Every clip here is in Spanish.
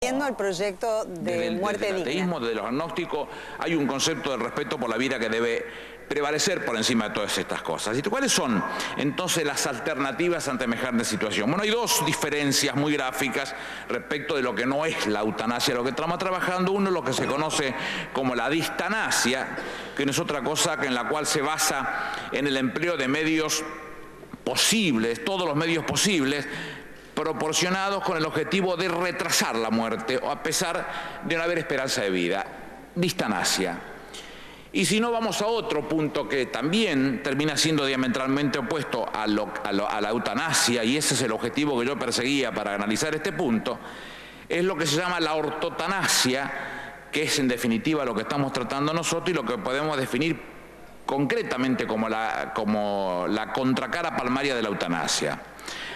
Viendo el proyecto de muerte digna. Desde el ateísmo, desde los agnósticos, hay un concepto del respeto por la vida que debe prevalecer por encima de todas estas cosas. ¿Y cuáles son entonces las alternativas ante semejante situación? Bueno, hay dos diferencias muy gráficas respecto de lo que no es la eutanasia, lo que estamos trabajando. Uno es lo que se conoce como la distanasia, que no es otra cosa que en la cual se basa en el empleo de medios posibles, todos los medios posibles, proporcionados con el objetivo de retrasar la muerte o a pesar de no haber esperanza de vida. Distanasia. Y si no, vamos a otro punto que también termina siendo diametralmente opuesto a la eutanasia, y ese es el objetivo que yo perseguía para analizar este punto, es lo que se llama la ortotanasia, que es en definitiva lo que estamos tratando nosotros y lo que podemos definir concretamente como la contracara palmaria de la eutanasia.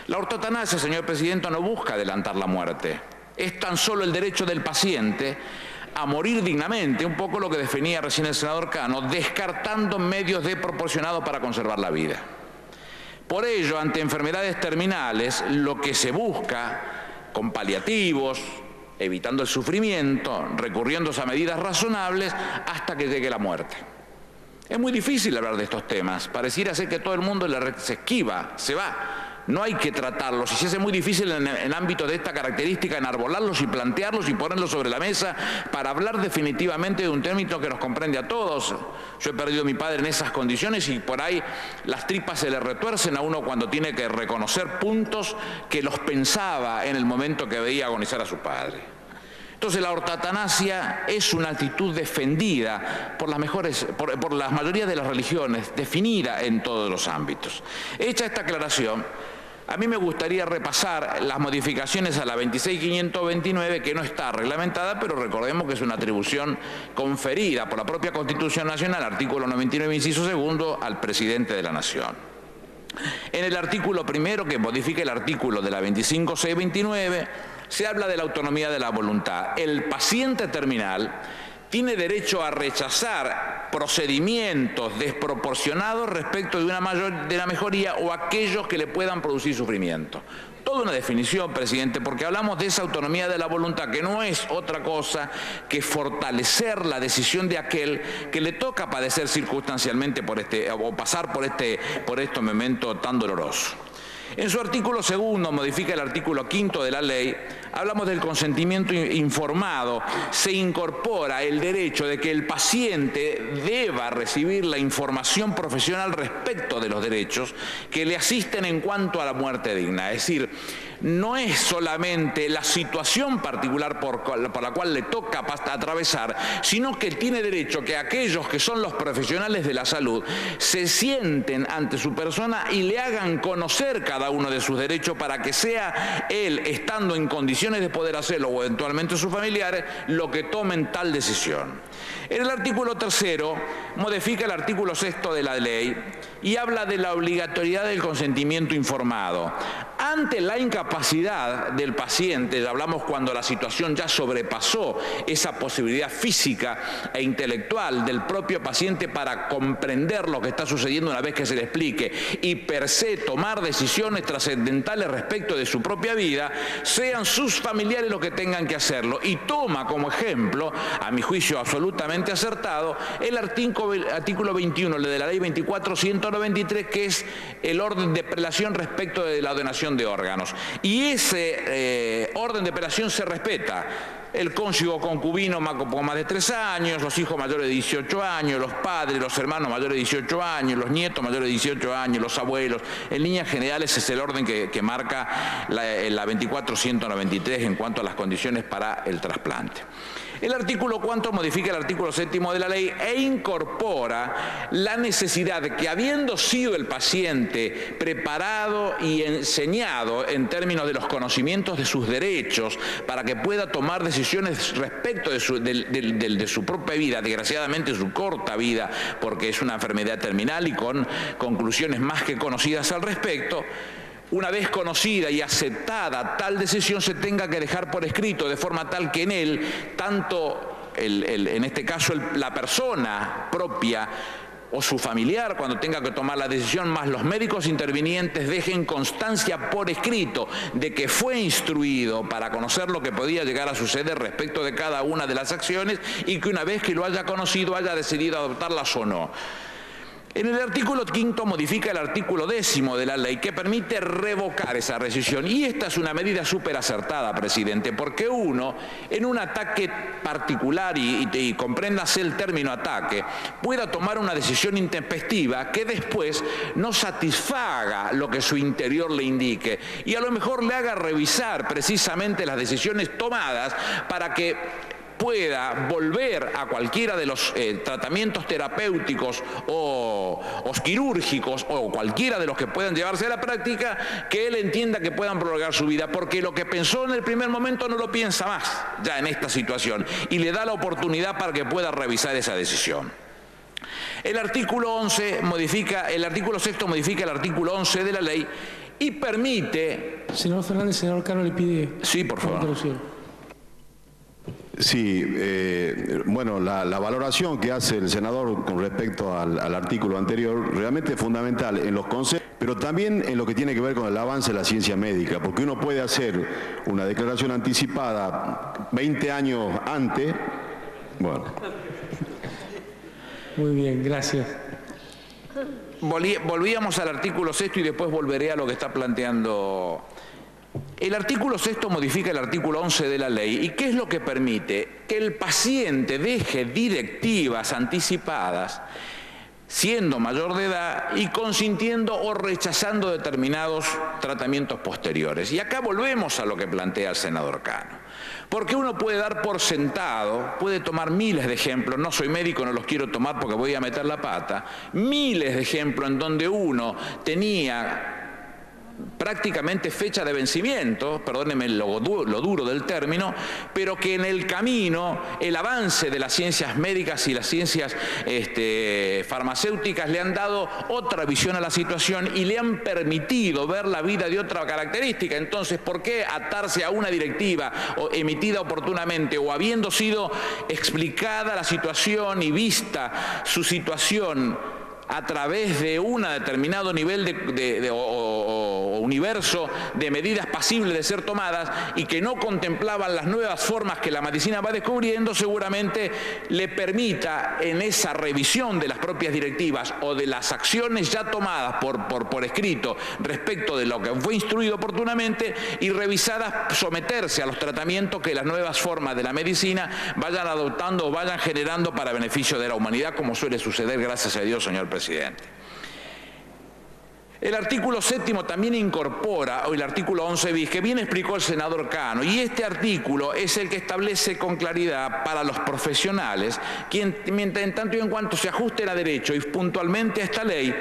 La ortotanasia, señor presidente, no busca adelantar la muerte. Es tan solo el derecho del paciente a morir dignamente, un poco lo que definía recién el senador Cano, descartando medios desproporcionados para conservar la vida. Por ello, ante enfermedades terminales, lo que se busca, con paliativos, evitando el sufrimiento, recurriendo a medidas razonables, hasta que llegue la muerte. Es muy difícil hablar de estos temas. Pareciera ser que todo el mundo se esquiva, se va. No hay que tratarlos, y se hace muy difícil en ámbitos de esta característica enarbolarlos y plantearlos y ponerlos sobre la mesa para hablar definitivamente de un término que nos comprende a todos. Yo he perdido a mi padre en esas condiciones y por ahí las tripas se le retuercen a uno cuando tiene que reconocer puntos que los pensaba en el momento que veía agonizar a su padre. Entonces la ortotanasia es una actitud defendida por la mayoría de las religiones, definida en todos los ámbitos. Hecha esta aclaración, a mí me gustaría repasar las modificaciones a la 26.529, que no está reglamentada, pero recordemos que es una atribución conferida por la propia Constitución Nacional, artículo 99, inciso segundo, al presidente de la Nación. En el artículo primero, que modifica el artículo de la 25.629, se habla de la autonomía de la voluntad. El paciente terminal tiene derecho a rechazar procedimientos desproporcionados respecto de una mejoría o aquellos que le puedan producir sufrimiento. Toda una definición, presidente, porque hablamos de esa autonomía de la voluntad, que no es otra cosa que fortalecer la decisión de aquel que le toca padecer circunstancialmente o pasar por este momento tan doloroso. En su artículo segundo, modifica el artículo quinto de la ley, hablamos del consentimiento informado, se incorpora el derecho de que el paciente deba recibir la información profesional respecto de los derechos que le asisten en cuanto a la muerte digna. Es decir, no es solamente la situación particular por la cual le toca atravesar, sino que tiene derecho que aquellos que son los profesionales de la salud se sienten ante su persona y le hagan conocer cada uno de sus derechos para que sea él, estando en condiciones de poder hacerlo o eventualmente sus familiares, lo que tomen tal decisión. En el artículo tercero modifica el artículo sexto de la ley y habla de la obligatoriedad del consentimiento informado. Ante la incapacidad del paciente, hablamos cuando la situación ya sobrepasó esa posibilidad física e intelectual del propio paciente para comprender lo que está sucediendo una vez que se le explique y per se tomar decisiones trascendentales respecto de su propia vida, sean sus familiares los que tengan que hacerlo. Y toma como ejemplo, a mi juicio absolutamente acertado, el artículo 21 de la ley 24.193, que es el orden de prelación respecto de la donación de órganos. Y ese orden de prelación se respeta. El cónyuge o concubino con más de 3 años, los hijos mayores de 18 años, los padres, los hermanos mayores de 18 años, los nietos mayores de 18 años, los abuelos. En líneas generales es el orden que marca la 24.193 en cuanto a las condiciones para el trasplante. El artículo 4 modifica el artículo séptimo de la ley e incorpora la necesidad de que, habiendo sido el paciente preparado y enseñado en términos de los conocimientos de sus derechos para que pueda tomar decisiones respecto de su propia vida, desgraciadamente su corta vida, porque es una enfermedad terminal y con conclusiones más que conocidas al respecto, una vez conocida y aceptada tal decisión, se tenga que dejar por escrito, de forma tal que en él, tanto en este caso la persona propia o su familiar cuando tenga que tomar la decisión, más los médicos intervinientes dejen constancia por escrito de que fue instruido para conocer lo que podía llegar a suceder respecto de cada una de las acciones y que una vez que lo haya conocido haya decidido adoptarlas o no. En el artículo 5 modifica el artículo 10 de la ley que permite revocar esa rescisión. Y esta es una medida súper acertada, presidente, porque uno, en un ataque particular, y compréndase el término ataque, pueda tomar una decisión intempestiva que después no satisfaga lo que su interior le indique y a lo mejor le haga revisar precisamente las decisiones tomadas para que pueda volver a cualquiera de los tratamientos terapéuticos o quirúrgicos o cualquiera de los que puedan llevarse a la práctica, que él entienda que puedan prolongar su vida, porque lo que pensó en el primer momento no lo piensa más ya en esta situación y le da la oportunidad para que pueda revisar esa decisión. El artículo 6 modifica el artículo 11 de la ley y permite... Senador Fernández, senador Cano le pide... Sí, por favor. Sí, bueno, la valoración que hace el senador con respecto al artículo anterior realmente es fundamental en los conceptos, pero también en lo que tiene que ver con el avance de la ciencia médica, porque uno puede hacer una declaración anticipada 20 años antes, bueno. Muy bien, gracias. Volvíamos al artículo 6 y después volveré a lo que está planteando. El artículo 6 modifica el artículo 11 de la ley. ¿Y qué es lo que permite? Que el paciente deje directivas anticipadas, siendo mayor de edad y consintiendo o rechazando determinados tratamientos posteriores. Y acá volvemos a lo que plantea el senador Cano. Porque uno puede dar por sentado, puede tomar miles de ejemplos, no soy médico, no los quiero tomar porque voy a meter la pata, miles de ejemplos en donde uno tenía prácticamente fecha de vencimiento, perdónenme lo duro del término, pero que en el camino el avance de las ciencias médicas y las ciencias farmacéuticas le han dado otra visión a la situación y le han permitido ver la vida de otra característica. Entonces, ¿por qué atarse a una directiva emitida oportunamente o habiendo sido explicada la situación y vista su situación a través de un determinado nivel o universo de medidas pasibles de ser tomadas y que no contemplaban las nuevas formas que la medicina va descubriendo, seguramente le permita en esa revisión de las propias directivas o de las acciones ya tomadas por escrito respecto de lo que fue instruido oportunamente y revisadas, someterse a los tratamientos que las nuevas formas de la medicina vayan adoptando o vayan generando para beneficio de la humanidad, como suele suceder, gracias a Dios, señor presidente. El artículo 7 también incorpora, o el artículo 11 bis, que bien explicó el senador Cano, y este artículo es el que establece con claridad para los profesionales, quien, en tanto y en cuanto se ajusten a derecho y puntualmente a esta ley,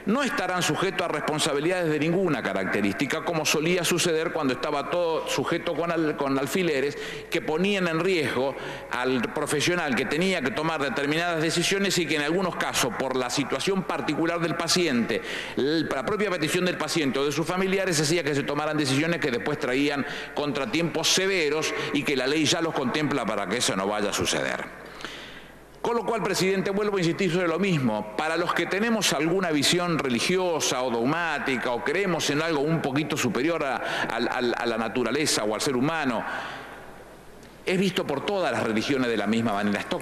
no estarán sujetos a responsabilidades de ninguna característica, como solía suceder cuando estaba todo sujeto con alfileres que ponían en riesgo al profesional que tenía que tomar determinadas decisiones y que en algunos casos, por la situación particular del paciente, la propia petición del paciente o de sus familiares, hacía que se tomaran decisiones que después traían contratiempos severos y que la ley ya los contempla para que eso no vaya a suceder. Con lo cual, presidente, vuelvo a insistir sobre lo mismo. Para los que tenemos alguna visión religiosa o dogmática o creemos en algo un poquito superior a la naturaleza o al ser humano, es visto por todas las religiones de la misma manera. Esto